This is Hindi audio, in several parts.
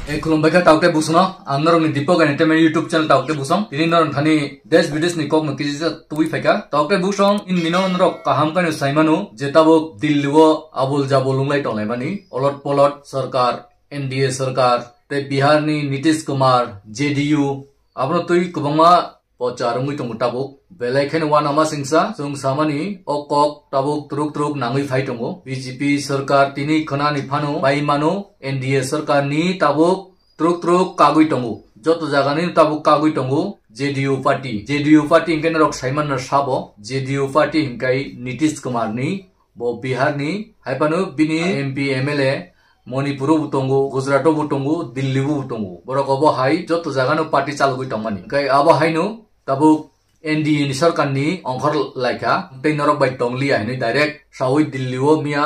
खुलुमबाय तावते बुसनो आमनरनि दीपक एंटरटेनमेंट यूट्यूब चैनल तावते बुसम तिनि नरन थानी देश विदेश नि कोक नकिजि तुइ फाइका तावते बुसम इन मिनो नरक काहाम कानु साइमानु जेताबो दिल्लीओ आबुल जाबुलुंलाय टलायमानि अलट पलट सरकार एनडीए सरकार ते बिहार नि नीतीश कुमार जेडीयू आबनो तुइ कुबंमा पचारुंगै तंगु ताबो बेलायखेन वानामा सिंसा जों सामानि अकक ताबो तुरुक तुरुक नांगै फाइ तंगु बीजेपी सरकार तिनि खनानि फानु बाइमानो एनडीए सरकार नि ताबो तुरुक तुरुक कागै तंगु जत जागानि ताबो कागै तंगु जेडीयू पार्टी इंकेन रक साइमान साबो जेडीयू पार्टी इंकाय नीतीश कुमार नि बो बिहार नि हाइपानु बिनि एमपी एमएलए मणिपुर बुतंगु गुजरात बुतंगु दिल्ली बुतंगु बरक अब हाई जत जागानो पार्टी चालुगै तंमानि इंकाय अब हाइनु ताबो एनडीए नि सरकार नि अंखर लाइका तैनरक बाय टंगलिया हिनि डाइरेक्ट साउथ दिल्ली ओ मिया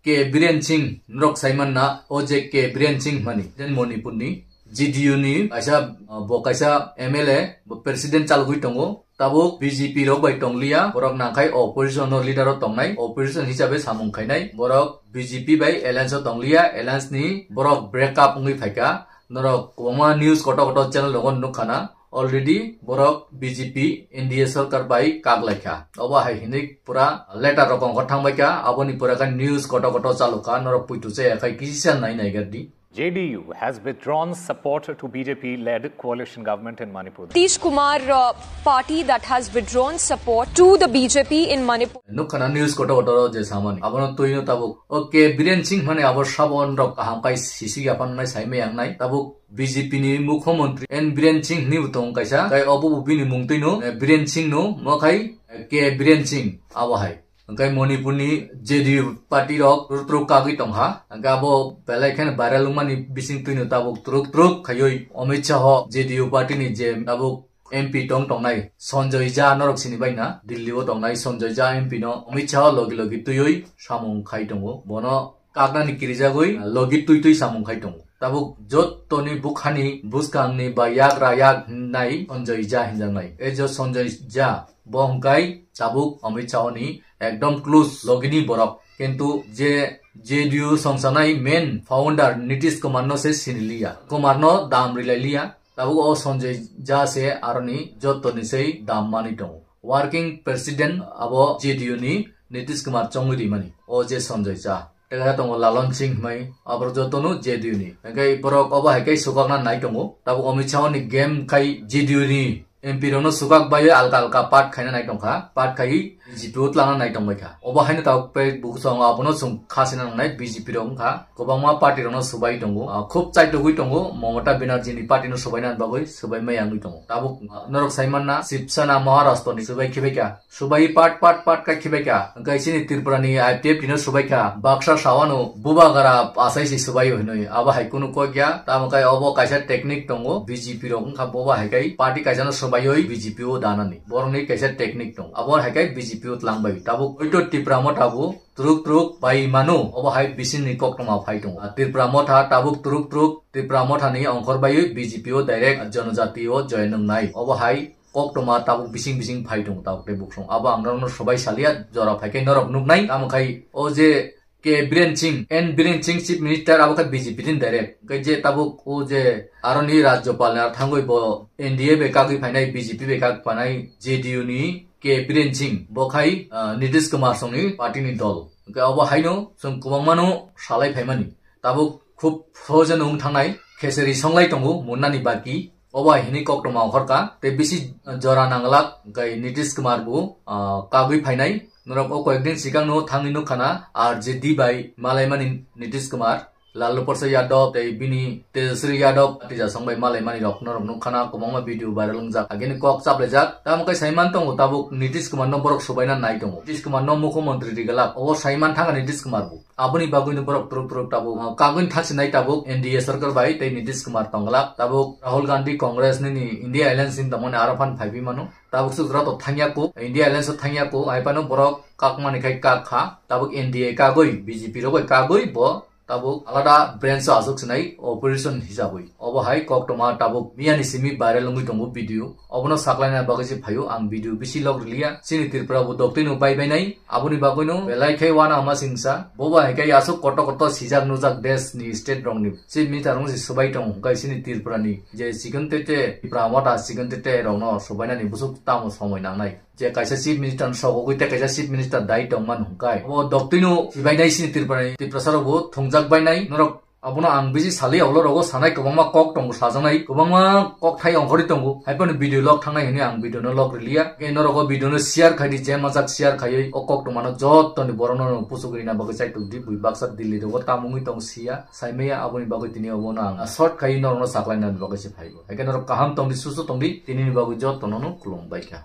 के बीरेन सिंह नरक साइमान ना ओजे के बीरेन सिंह मानि जेन मणिपुर नि जेडीयू नि काइसा एमएलए प्रेसिडेंट चालुगै तंगु ताबो बीजेपी रक बाय टंगलिया बरक नाखाय अपोजिशन लीडर तंगनाय अपोजिशन हिसाबै सामुं खायनाय बरक बीजेपी बाय एलायंस तंगलिया एलायंस नि बरक ब्रेकअप ngै फाइका नरक कोमा न्यूज कट कट चैनल लगन नुखाना ऑलरेडी बरक बीजेपी एनडीए सरकार बाय कागलायखा अब हाय हिनि पुरा लेटर रकम थांबायका अबनि पुरा का न्यूज कट कट चालुका नरक पुइतुसे एखाय किसिसा नाय गदि JDU has withdrawn support to BJP-led coalition government in Manipur. Nitish Kumar party that has withdrawn support to the BJP in Manipur. Nukhana news koto je samani. Abono tuino tabuk. Okay, Biren Singh mane abor sabon rok hamkai sisi apan nai saime yang nai. Tabuk BJP ni mukhomontri en Biren Singh ni butong kaisa. Kai obu bini mungtino Biren Singh no mokai ke Biren Singh abahai. Angkai Manipur ni JDU party rok truk kagi tongha angka abo belaikan viral lumani bising tuino tabuk truk khayoi Amit Shah JDU party ni je tabuk MP tongnai Sanjay Jha norok sini baina Delhi o tongnai Sanjay Jha MP no Amit Shah logi tuyoi samung khai tongo bono kakna ni kirijagoi logi tui samung khai tongo tabuk jot toni bukhani buskang ni ba yagra yak nai Sanjay Jha hinjanai e jo Sanjay Jha bongkai tabuk Amit Shah ni एकदम क्लोज लोगिनी बरक किंतु जे जेडीयू संसनाई मेन फाउंडर नीतीश कुमार नो से सिनिलिया कुमार नो दाम रिलाइलिया तब ओ संजय झा से आरनी जतनि से दाम मानि दं वर्किंग प्रेसिडेंट अब जेडीयू नि नीतीश कुमार चंगुरी मानि ओ जे संजय झा तेगा दं लालन सिंह मै अब जतनु जेडीयू नि गै बरक अब हाइकै सुकाना नाइ दं तब अमित शाह नि गेम खाइ जेडीयू नि एमपी रोनो सुकाक बायो अलका पाट खाइना नाइ दंखा पाट खाइ बीजेपी उतलाना नाइ दंबायखा अबहायनो ताव पे बुकसंग आबनो सं खासिना नाइ बीजेपी रंखा गोबांमा पार्टी रोनो सुबाय दंगो खूब चाइटगुइ दंगो ममता बेनार्जी नि पार्टी नो सुबायना बागै सुबाय मायांगुइ दंगो ताबो नरक साइमानना शिवसेना महाराष्ट्र नि सुबाय खिबायका सुबाय पाट का खिबायका गाइसिनि त्रिपुरा नि आईपीएफ दिनो सुबायका बाक्सा सावानो बुबागारा आसाइसि सुबाय होनय अबहाय कुनु कग्या तामकाय अब काइसा टेक्निक दंगो बीजेपी रंखा बबा हायकाय पार्टी काइसानो सुबायoi बीजेपी ओ दानानि बरनि काइसा टेक्निक दं अब हायकाय बीजेपी ओ लांबाय ताबो ओइतो त्रिपुरा मथाबो तुरुक बाय मानु अब हाय बिसिनि कक्रमा फाइ दं त्रिपुरा मथा ताबुक तुरुक त्रिपुरा मथानि अंखर बाय बीजेपी ओ डाइरेक्ट जनजाति ओ जयन नाय अब हाय कक्टमा ताबुक बिसिं फाइ दं ताबुक बुकसं अब आंग्रानो सबाय सालिया जरा फाइकै नरक नुकनाय तामखाय ओ जे के बीरेन सिंह चीफ मिनिस्टर अब का बीजेपी दिन डायरेक्ट जे ताबुक ओ जे आरनी राज्यपाल ना थांगoi बो एनडीए बे कागै फाइनाय बीजेपी बे काग फाइनाय जेडीयू नि के बीरेन सिंह बखाय नीतीश कुमार संनि पार्टी नि दल अब हायनो जों गोबांमानो सालाय फाइमानि ताबुक खूब सहजन उं थांनाय खेसरी संलाय दंगो मुन्नानि बाकी अबा हिनि कक्टमा हरका ते बिसि जरा नांगलाक गाय नीतीश कुमार बो कागै फाइनाय नरक ओ कয়েকদিন सिगांनो थांगिनो खाना आरजेडी बाय मालायमानि नीतीश कुमार लालू प्रसाद यादव ते बिनि तेजस्वी यादव तिजा संबाय मालायमानि रक नरक नो खाना गोबांमा भिडिअ भाइरल लंजा आगेनि कक चापलेजाक तामकै साइमान दङ ताबुक नीतीश कुमार नो बरक सुबायना नाय दङ नीतीश कुमार नो मुख्यमंत्री दिगला ओ साइमान थांगा नीतीश कुमार बु आबनि बागुइनो बरक तुरुक ताबुक कागुइन थासिनाय ताबुक एनडीए सरकार बाय ते नीतीश कुमार तंगला ताबुक राहुल गांधी कांग्रेस नि इंडिया अलायंस इन दमने आरफान फाइबि मानो ताबुक सुग्रा तो थांयाको इंडिया अलायंस थांयाको आइपानो बरक काकमानि खाय काखा ताबुक एनडीए कागै बीजेपी रगै कागै ब tabuk alada branch asuk senai operation hisabai obo hai kok toma tabuk miani simi viral lungui tongo video obono saklaina bagasi phayo ang video bisi log liya sini Tripura bu doktino bai bai nai abuni bagoino belai khai wana ama singsa boba hai kai asuk koto koto sijak nujak des ni state rong ni si mi tarong si sobai tong kai sini Tripura ni je sigon tete pramata sigon tete rong no sobai na ni busuk tamo somoi nang nai je kaisa chief minister sogo guite kaisa chief minister dai tong man hungkai o doktino bai nai sini Tripura ni Tripura bo thongjak bai nai norok abuna ang bisi sali awlo rogo sanai kobangma kok tongo sajanai kobangma kok thai ongkhori tongo haipon video log thangnai hini ang video no log relia eno rogo video no share khaidi je majak share khai o kok to mano jot toni borono no pusugri na bagai chai tugdi bui baksa dilli rogo tamungui tong sia saimeya abuni bagai tini obona ang short khai no no saklai na bagai se phaibo haike no kaham tongdi susu tongdi tini bagai jot tonono kulong baika